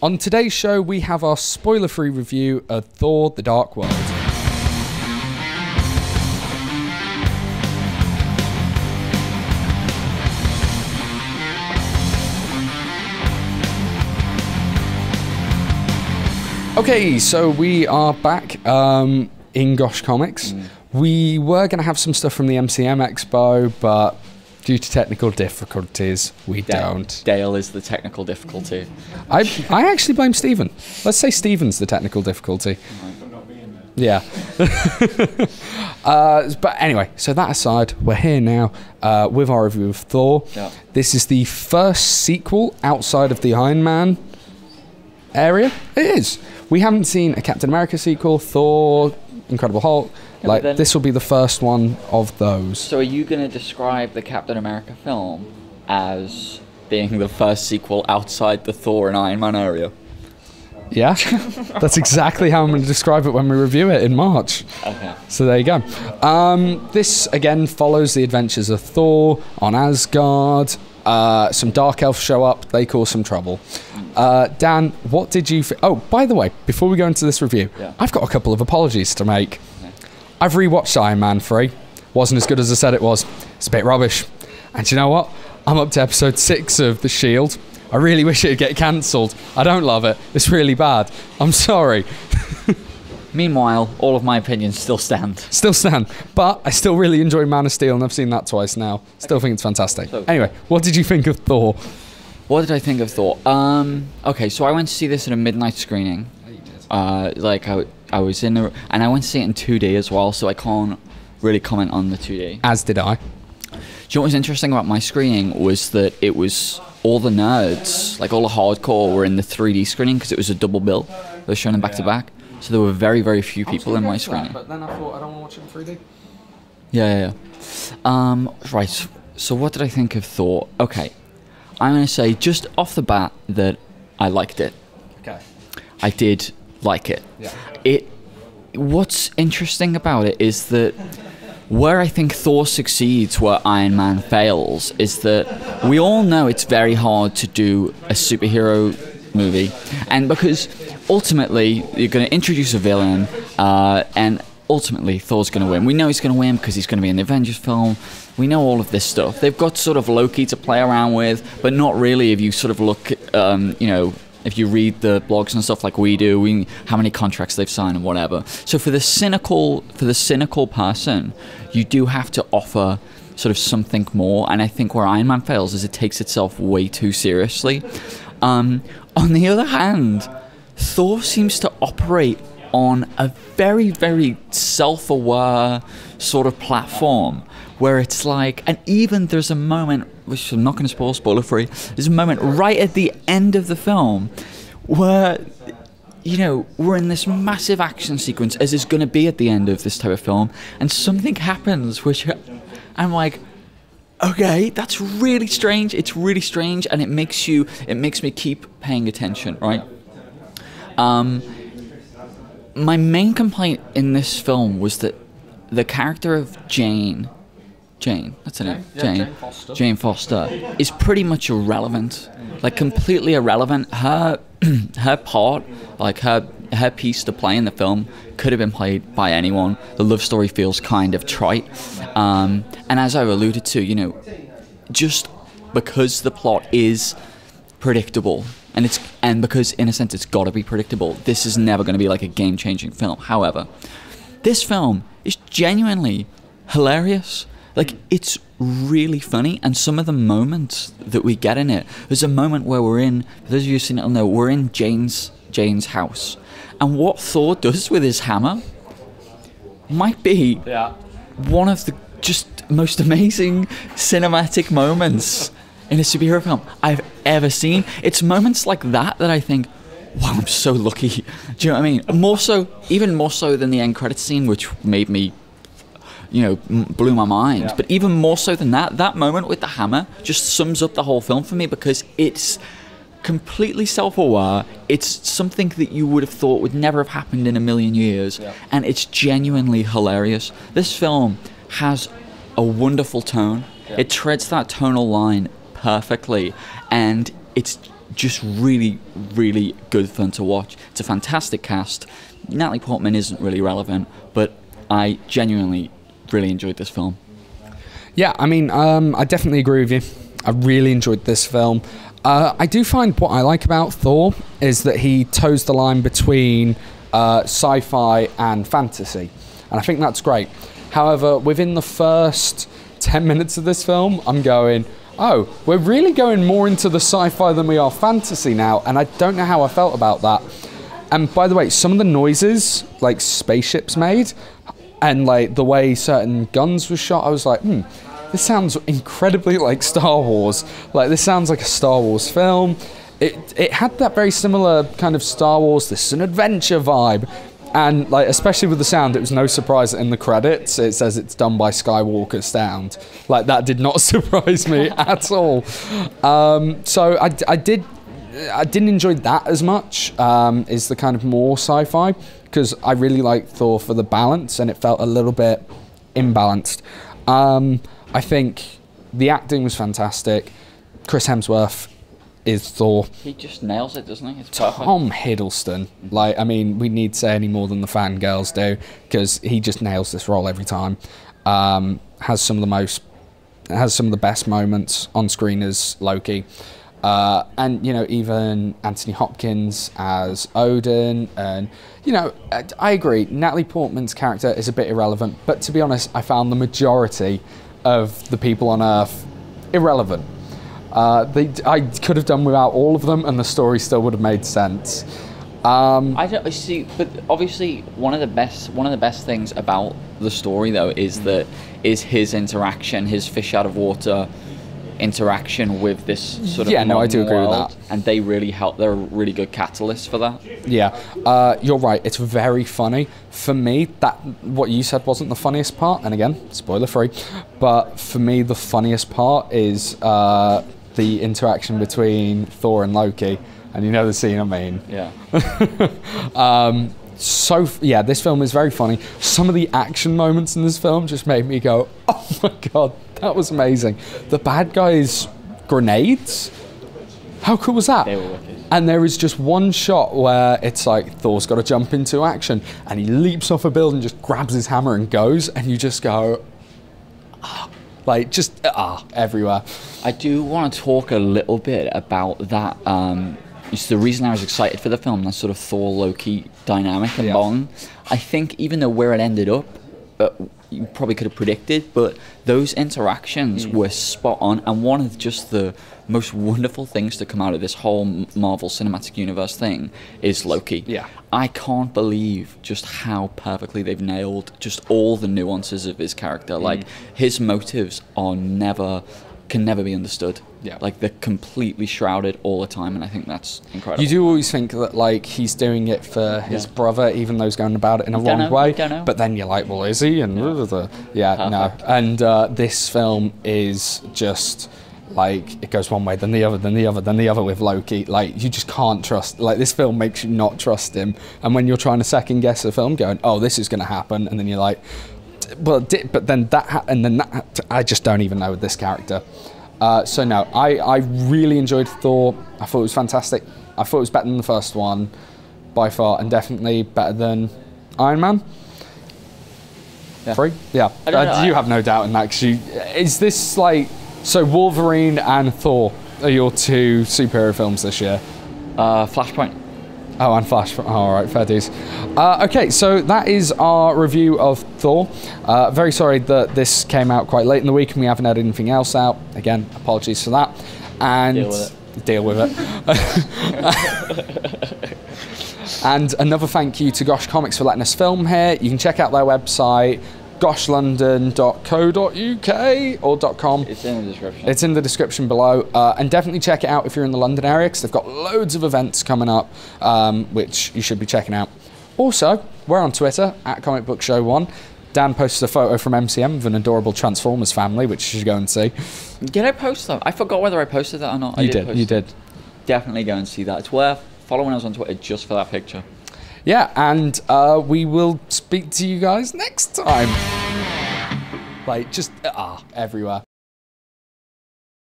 On today's show, we have our spoiler-free review of Thor: The Dark World. Okay, so we are back in Gosh Comics. We were going to have some stuff from the MCM Expo, but due to technical difficulties, we don't. Dale is the technical difficulty. I actually blame Stephen. Let's say Stephen's the technical difficulty. Yeah. But anyway, so that aside, we're here now with our review of Thor. Yeah. This is the first sequel outside of the Iron Man area. It is. We haven't seen a Captain America sequel, Thor, Incredible Hulk. Like, this will be the first one of those. So are you going to describe the Captain America film as being the first sequel outside the Thor and Iron Man area? Yeah, that's exactly how I'm going to describe it when we review it in March. Okay. So there you go. This, again, follows the adventures of Thor on Asgard. Some Dark Elves show up. They cause some trouble. Dan, what did you... Oh, by the way, before we go into this review, I've got a couple of apologies to make. I've rewatched Iron Man 3. Wasn't as good as I said it was. It's a bit rubbish. And you know what? I'm up to episode 6 of The Shield. I really wish it'd get cancelled. I don't love it. It's really bad. I'm sorry. Meanwhile, all of my opinions still stand. Still stand. But I still really enjoy Man of Steel, and I've seen that twice now. Still think it's fantastic. Anyway, what did you think of Thor? What did I think of Thor? Okay, so I went to see this at a midnight screening. I was in the... And I went to see it in 2D as well, so I can't really comment on the 2D. As did I. Do you know what was interesting about my screening was that it was... All the nerds, like all the hardcore, were in the 3D screening because it was a double bill. They were showing them back to back. So there were very, very few people in my screening. But then I thought, I don't want to watch it in 3D. Yeah. Right, so what did I think of Thor? Okay, I'm going to say just off the bat that I liked it. Okay. I did like it. Yeah. What's interesting about it is that where I think Thor succeeds where Iron Man fails is that we all know it's very hard to do a superhero movie, and because ultimately you're going to introduce a villain and ultimately Thor's going to win. We know he's going to win because he's going to be in the Avengers film. We know all of this stuff. They've got sort of Loki to play around with, but not really if you sort of look if you read the blogs and stuff like we do, how many contracts they've signed and whatever. So for the cynical person, you do have to offer sort of something more. And I think where Iron Man fails is it takes itself way too seriously. On the other hand, Thor seems to operate on a very, very self-aware sort of platform where it's like, and even there's a moment, which I'm not going to spoil, spoiler-free, there's a moment right at the end of the film where, we're in this massive action sequence, as is going to be at the end of this type of film, and something happens which I'm like, okay, that's really strange. It's really strange, and it makes me keep paying attention, right? My main complaint in this film was that the character of Jane, that's her name. Jane Foster is pretty much irrelevant, like completely irrelevant. Her part, like her piece to play in the film, could have been played by anyone. The love story feels kind of trite, and as I've alluded to, just because the plot is predictable, and because in a sense it's got to be predictable, this is never going to be like a game-changing film. However, this film is genuinely hilarious. Like, it's really funny, and some of the moments that we get in it, there's a moment where we're in, for those of you who've seen it will know, we're in Jane's house, and what Thor does with his hammer might be one of the just most amazing cinematic moments in a superhero film I've ever seen. It's moments like that I think, wow, I'm so lucky. Do you know what I mean? Even more so than the end credits scene, which made me, blew my mind. Yeah. But even more so than that moment with the hammer just sums up the whole film for me, because it's completely self-aware. It's something that you would have thought would never have happened in a million years, and it's genuinely hilarious. This film has a wonderful tone. It treads that tonal line perfectly, and it's just really, really good fun to watch. It's a fantastic cast. Natalie Portman isn't really relevant, but I genuinely really enjoyed this film. Yeah, I mean, I definitely agree with you. I really enjoyed this film. I do find what I like about Thor is that he toes the line between sci-fi and fantasy, and I think that's great. However, within the first 10 minutes of this film, I'm going, oh, we're really going more into the sci-fi than we are fantasy now, and I don't know how I felt about that. And by the way, some of the noises, like spaceships made, and like the way certain guns were shot, I was like, this sounds incredibly like Star Wars. Like, this sounds like a Star Wars film. It had that very similar kind of Star Wars, this is an adventure vibe. And like, especially with the sound, it was no surprise that in the credits it says it's done by Skywalker Sound. Like, that did not surprise me at all. So I didn't enjoy that as much. Is the kind of more sci-fi, because I really liked Thor for the balance, and it felt a little bit imbalanced. I think the acting was fantastic. Chris Hemsworth is Thor. He just nails it, doesn't he? It's perfect. Tom Hiddleston. Like, I mean, we need to say any more than the fangirls do, because he just nails this role every time. Has some of the best moments on screen as Loki. And, you know, even Anthony Hopkins as Odin. And, you know, I agree, Natalie Portman's character is a bit irrelevant, but to be honest, I found the majority of the people on Earth irrelevant. I could have done without all of them, and the story still would have made sense. I don't see, but obviously one of the best things about the story though is his interaction, his fish out of water interaction with this sort of I do agree with that, and they really help. They're a really good catalyst for that. Yeah, you're right. It's very funny. For me, that what you said wasn't the funniest part, and again, spoiler free. But for me, the funniest part is the interaction between Thor and Loki, and you know the scene I mean. Yeah. This film is very funny. Some of the action moments in this film just made me go, oh my god, that was amazing. The bad guys' grenades? How cool was that? They were wicked. And there is just one shot where it's like Thor's got to jump into action, and he leaps off a building, just grabs his hammer and goes, and you just go, everywhere. I do want to talk a little bit about that. It's the reason I was excited for the film, that sort of Thor-Loki dynamic and bond. I think even though where it ended up, you probably could have predicted, but those interactions were spot on, and one of just the most wonderful things to come out of this whole Marvel Cinematic Universe thing is Loki. Yeah. I can't believe just how perfectly they've nailed just all the nuances of his character. Like, his motives can never be understood. Yeah. Like, they're completely shrouded all the time, and I think that's incredible. You do always think that, like, he's doing it for his brother, even though he's going about it in a wrong way. Don't know. But then you're like, well, is he? And no. And this film is just like, it goes one way, then the other, then the other, then the other with Loki. Like, you just can't trust. Like, this film makes you not trust him. And when you're trying to second guess a film, going, oh, this is going to happen, and then you're like, well, but then that, and then that. I just don't even know with this character. So no, I really enjoyed Thor. I thought it was fantastic. I thought it was better than the first one, by far, and definitely better than Iron Man. Yeah. 3? Yeah. You have no doubt in that. Is this like, so Wolverine and Thor are your two superhero films this year? Flashpoint. Oh, and Flash. Oh, all right, fair dues. Okay, so that is our review of Thor. Very sorry that this came out quite late in the week and we haven't had anything else out. Again, apologies for that. And deal with it. And another thank you to Gosh Comics for letting us film here. You can check out their website, goshlondon.co.uk or .com. It's in the description. It's in the description below. And definitely check it out if you're in the London area, because they've got loads of events coming up, which you should be checking out. Also, we're on Twitter, @ComicBookShow1. Dan posted a photo from MCM of an adorable Transformers family, which you should go and see. Did I post that? I forgot whether I posted that or not. You did. Definitely go and see that. It's worth following us on Twitter just for that picture. Yeah, and we will speak to you guys next time. Like, just everywhere.